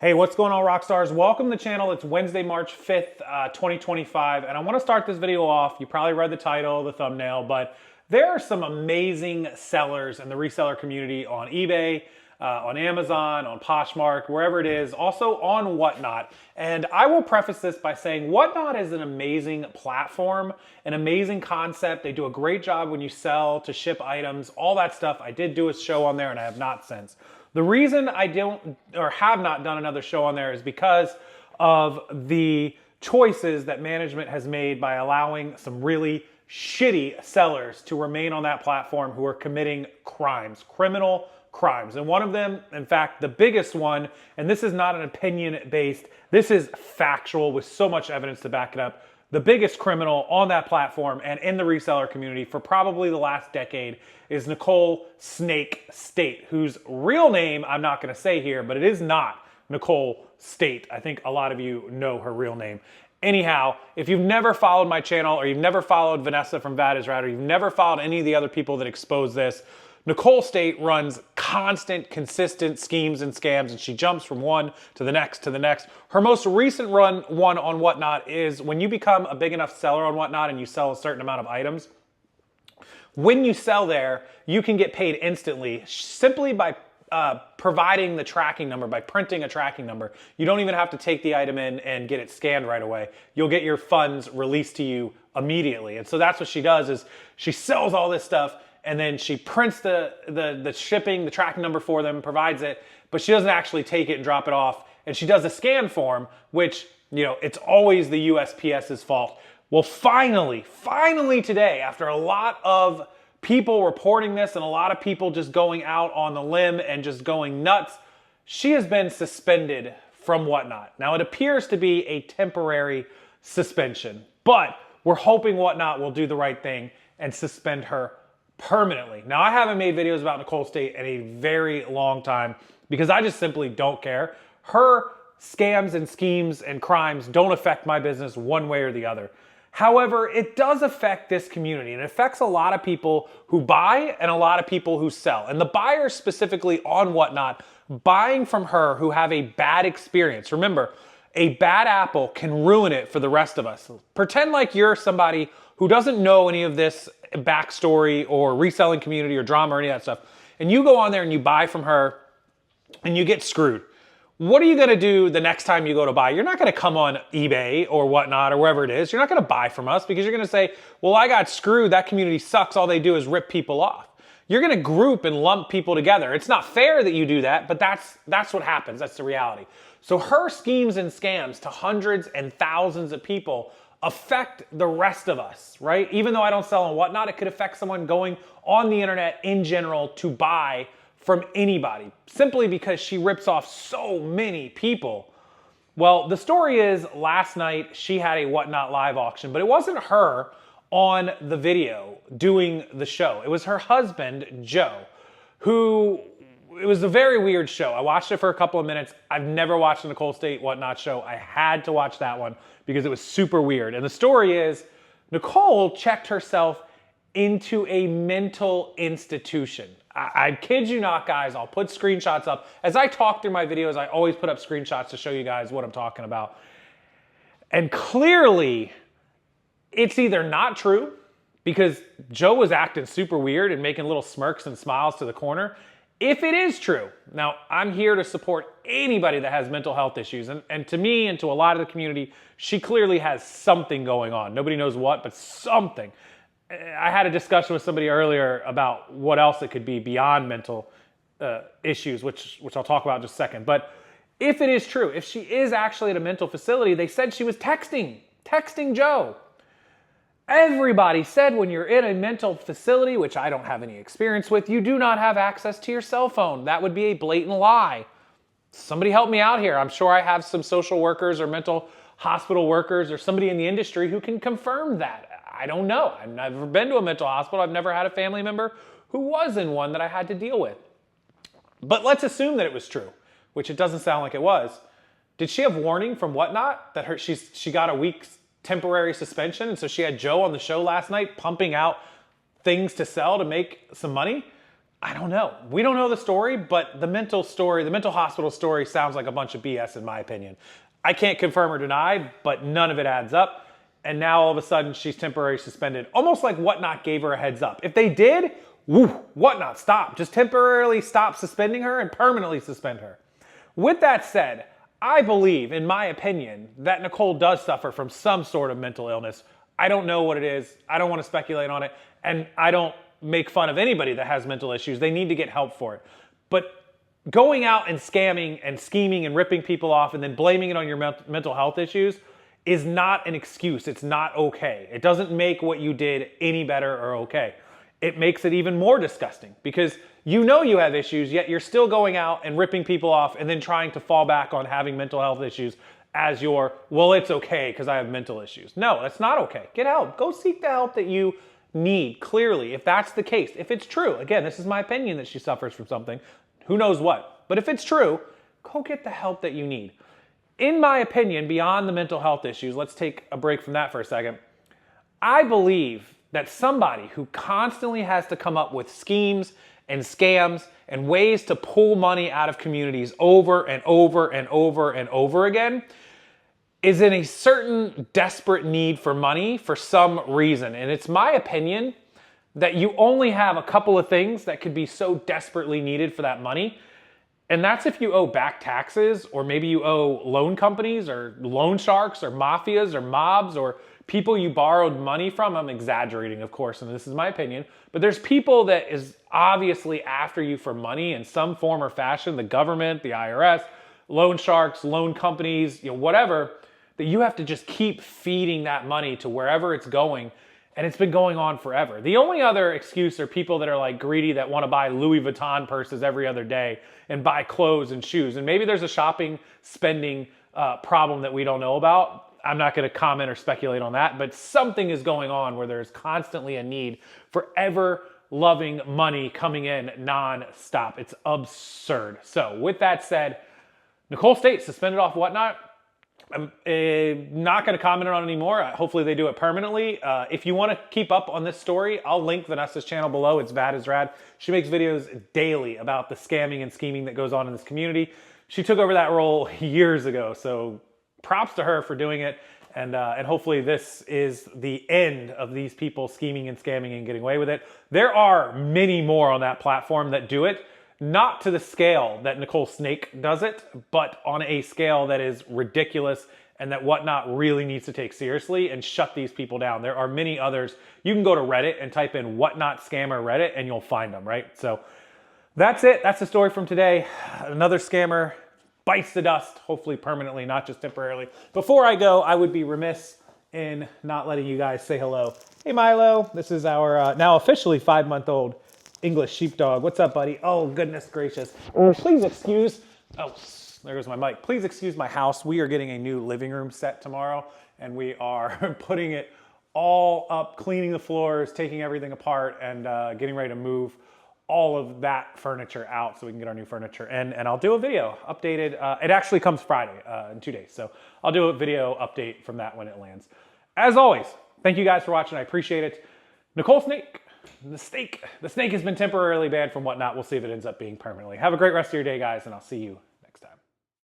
Hey, what's going on, Rockstars? Welcome to the channel. It's Wednesday, March 5th, 2025, and I want to start this video off. You probably read the title, the thumbnail, but there are some amazing sellers in the reseller community on eBay, on Amazon, on Poshmark, wherever it is, also on WhatNot. And I will preface this by saying WhatNot is an amazing platform, an amazing concept. They do a great job when you sell, to ship items, all that stuff. I did do a show on there and I have not since. The reason I don't or have not done another show on there is because of the choices that management has made by allowing some really shitty sellers to remain on that platform who are committing crimes, criminal crimes. And one of them, in fact, the biggest one, and this is not an opinion based, this is factual with so much evidence to back it up. The biggest criminal on that platform and in the reseller community for probably the last decade is Nicole Snake State, whose real name I'm not going to say here, but it is not Nicole State. I think a lot of you know her real name. Anyhow, if you've never followed my channel, or you've never followed Vanessa from Vad Is Rad, or you've never followed any of the other people that expose this, Nicole State runs constant, consistent schemes and scams, and she jumps from one to the next to the next. Her most recent one on WhatNot is when you become a big enough seller on WhatNot and you sell a certain amount of items, when you sell there, you can get paid instantly simply by providing the tracking number, by printing a tracking number. You don't even have to take the item in and get it scanned right away. You'll get your funds released to you immediately. And so that's what she does, is she sells all this stuff, and then she prints the shipping, the tracking number for them, provides it, but she doesn't actually take it and drop it off. And she does a scan form, which, you know, it's always the USPS's fault. Well, finally today, after a lot of people reporting this and a lot of people just going out on the limb and just going nuts, she has been suspended from WhatNot. Now, it appears to be a temporary suspension, but we're hoping WhatNot will do the right thing and suspend her permanently. Now, I haven't made videos about Nicole State in a very long time because I just simply don't care. Her scams and schemes and crimes don't affect my business one way or the other. However, it does affect this community, and it affects a lot of people who buy and a lot of people who sell. And the buyers specifically on WhatNot buying from her who have a bad experience. Remember, a bad apple can ruin it for the rest of us. Pretend like you're somebody who doesn't know any of this backstory or reselling community or drama or any of that stuff, and you go on there and you buy from her and you get screwed. What are you going to do the next time you go to buy? You're not going to come on eBay or WhatNot or wherever it is. You're not going to buy from us because you're going to say, well, I got screwed. That community sucks. All they do is rip people off. You're going to group and lump people together. It's not fair that you do that, but that's what happens. That's the reality. So her schemes and scams to hundreds and thousands of people affect the rest of us, right? Even though I don't sell on WhatNot, it could affect someone going on the internet in general to buy from anybody, simply because she rips off so many people. Well, the story is last night she had a WhatNot live auction, but it wasn't her on the video doing the show. It was her husband, Joe, who, it was a very weird show. I watched it for a couple of minutes. I've never watched a Nicole State WhatNot show. I had to watch that one because it was super weird. And the story is Nicole checked herself into a mental institution. I kid you not, guys. I'll put screenshots up. As I talk through my videos, I always put up screenshots to show you guys what I'm talking about. And clearly, it's either not true, because Joe was acting super weird and making little smirks and smiles to the corner. If it is true, now I'm here to support anybody that has mental health issues. And to me and to a lot of the community, she clearly has something going on. Nobody knows what, but something. I had a discussion with somebody earlier about what else it could be beyond mental issues, which I'll talk about in just a second. But if it is true, if she is actually at a mental facility, they said she was texting Joe. Everybody said when you're in a mental facility, which I don't have any experience with, you do not have access to your cell phone. That would be a blatant lie. Somebody help me out here. I'm sure I have some social workers or mental hospital workers or somebody in the industry who can confirm that. I don't know. I've never been to a mental hospital. I've never had a family member who was in one that I had to deal with. But let's assume that it was true, which it doesn't sound like it was. Did she have warning from WhatNot that she got a week's temporary suspension, and so she had Joe on the show last night pumping out things to sell to make some money? I don't know. We don't know the story, but the mental hospital story sounds like a bunch of BS in my opinion. I can't confirm or deny, but none of it adds up. And now all of a sudden she's temporarily suspended, almost like WhatNot gave her a heads up. If they did, woo, WhatNot, stop. Just temporarily stop suspending her and permanently suspend her. With that said, I believe, in my opinion, that Nicole does suffer from some sort of mental illness. I don't know what it is. I don't want to speculate on it. And I don't make fun of anybody that has mental issues. They need to get help for it. But going out and scamming and scheming and ripping people off and then blaming it on your mental health issues is not an excuse. It's not okay. It doesn't make what you did any better or okay. It makes it even more disgusting because you know you have issues, yet you're still going out and ripping people off and then trying to fall back on having mental health issues as your, well, it's okay because I have mental issues. No, that's not okay. Get help. Go seek the help that you need, clearly, if that's the case. If it's true, again, this is my opinion that she suffers from something, who knows what. But if it's true, go get the help that you need. In my opinion, beyond the mental health issues, let's take a break from that for a second. I believe that somebody who constantly has to come up with schemes and scams and ways to pull money out of communities over and over and over and over again is in a certain desperate need for money for some reason. And it's my opinion that you only have a couple of things that could be so desperately needed for that money. And that's if you owe back taxes, or maybe you owe loan companies or loan sharks or mafias or mobs or people you borrowed money from. I'm exaggerating, of course, and this is my opinion, but there's people that is obviously after you for money in some form or fashion, the government, the IRS, loan sharks, loan companies, whatever, that you have to just keep feeding that money to wherever it's going. And it's been going on forever. The only other excuse are people that are like greedy that want to buy Louis Vuitton purses every other day and buy clothes and shoes. And maybe there's a shopping, spending problem that we don't know about. I'm not going to comment or speculate on that, but something is going on where there's constantly a need for ever loving money coming in non-stop. It's absurd. So with that said, Nicole State suspended off WhatNot. I'm not going to comment on it anymore. Hopefully they do it permanently. If you want to keep up on this story, I'll link Vanessa's channel below. It's Vad is Rad. She makes videos daily about the scamming and scheming that goes on in this community. She took over that role years ago, so props to her for doing it. And hopefully this is the end of these people scheming and scamming and getting away with it. There are many more on that platform that do it. Not to the scale that Nicole Snake does it, but on a scale that is ridiculous and that WhatNot really needs to take seriously and shut these people down. There are many others. You can go to Reddit and type in WhatNot scammer Reddit and you'll find them, right? So that's it. That's the story from today. Another scammer bites the dust, hopefully permanently, not just temporarily. Before I go, I would be remiss in not letting you guys say hello. Hey Milo, this is our now officially 5-month-old English sheepdog. What's up, buddy? Oh, goodness gracious. Please excuse, oh, there goes my mic. Please excuse my house. We are getting a new living room set tomorrow, and we are putting it all up, cleaning the floors, taking everything apart, and getting ready to move all of that furniture out so we can get our new furniture in. And I'll do a video updated. It actually comes Friday in 2 days. So I'll do a video update from that when it lands. As always, thank you guys for watching. I appreciate it. Nicole Snake. The snake has been temporarily banned from WhatNot. We'll see if it ends up being permanently. Have a great rest of your day, guys, and I'll see you